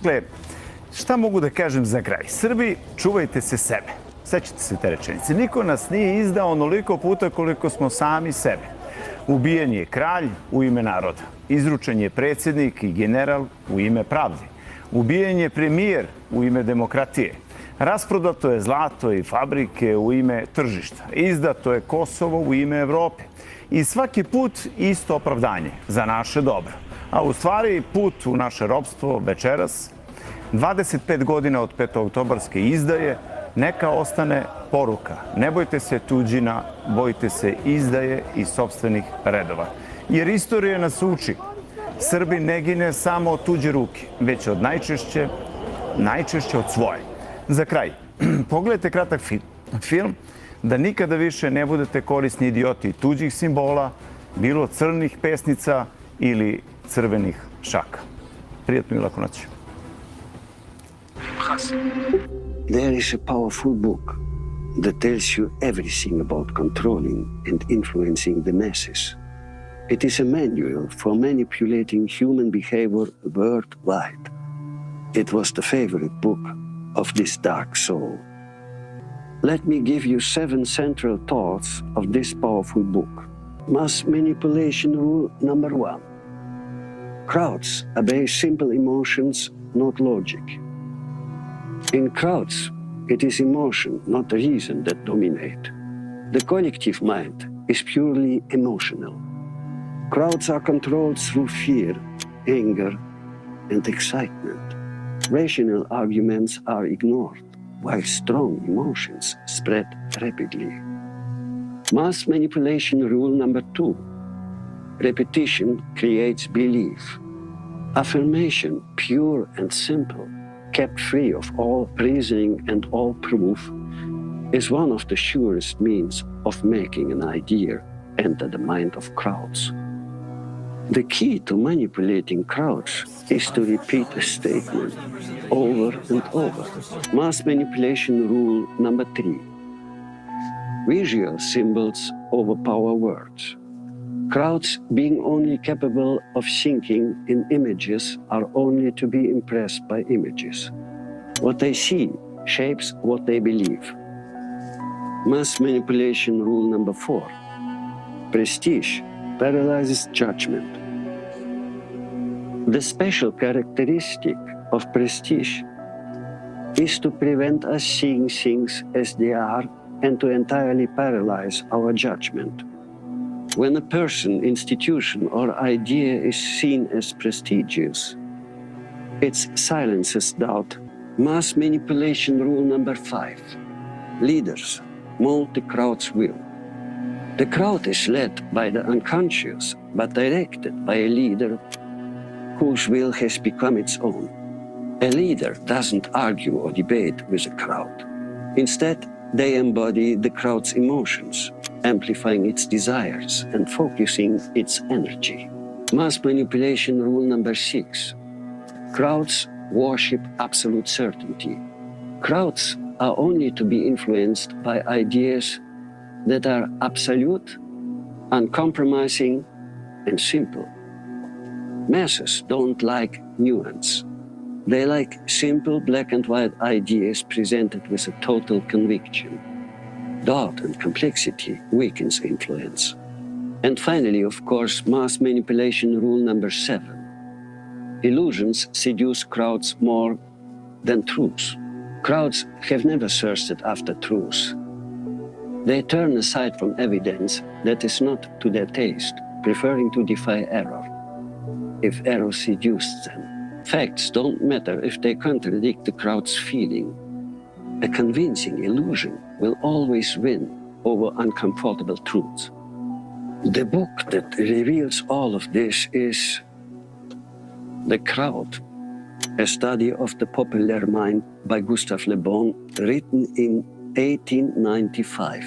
Dakle, šta mogu da kažem za kraj? Srbi, čuvajte se sebe. Sećate se te rečenice. Niko nas nije izdao onoliko puta koliko smo sami sebe. Ubijen je kralj u ime naroda. Izručen je predsjednik i general u ime pravde. Ubijen je premijer u ime demokratije. Rasprodato je zlato i fabrike u ime tržišta. Izdato je Kosovo u ime Evrope. I svaki put isto opravdanje za naše dobro. A u stvari put u naše ropstvo večeras, 25 godina od petooktobarske izdaje, neka ostane poruka. Ne bojte se tuđina, bojte se izdaje iz sopstvenih redova. Jer istorija nas uči. Srbi ne gine samo od tuđe ruke, već od najčešće od svoje. Za kraj, pogledajte kratak film da nikada više ne budete korisni idioti tuđih simbola, bilo crnih pesnica ili crvenih šaka. Prijatnu i laku noć. There is a powerful book that tells you everything about controlling and influencing the masses. It is a manual for manipulating human behavior worldwide. It was the favorite book of this dark soul. Let me give you 7 central thoughts of this powerful book. Mass manipulation rule number 1. Crowds obey simple emotions, not logic. In crowds, it is emotion, not reason, that dominate. The collective mind is purely emotional. Crowds are controlled through fear, anger, and excitement. Rational arguments are ignored, while strong emotions spread rapidly. Mass manipulation rule number 2. Repetition creates belief. Affirmation, pure and simple, kept free of all reasoning and all proof, is one of the surest means of making an idea enter the mind of crowds. The key to manipulating crowds is to repeat a statement over and over. Mass manipulation rule number 3. Visual symbols overpower words. Crowds, being only capable of thinking in images, are only to be impressed by images. What they see shapes what they believe. Mass manipulation rule number 4. Prestige paralyzes judgment. The special characteristic of prestige is to prevent us seeing things as they are and to entirely paralyze our judgment. When a person, institution, or idea is seen as prestigious, it silences doubt. Mass manipulation rule number 5. Leaders mold the crowd's will. The crowd is led by the unconscious, but directed by a leader whose will has become its own. A leader doesn't argue or debate with a crowd. Instead, they embody the crowd's emotions, amplifying its desires and focusing its energy. Mass manipulation rule number 6. Crowds worship absolute certainty. Crowds are only to be influenced by ideas that are absolute, uncompromising, and simple. Masses don't like nuance. They like simple black and white ideas presented with a total conviction. Doubt and complexity weakens influence. And finally, of course, mass manipulation rule number 7. Illusions seduce crowds more than truth. Crowds have never thirsted after truth. They turn aside from evidence that is not to their taste, preferring to defy error, if error seduces them. Facts don't matter if they contradict the crowd's feeling. A convincing illusion will always win over uncomfortable truths. The book that reveals all of this is The Crowd, a study of the popular mind by Gustave Le Bon, written in 1895.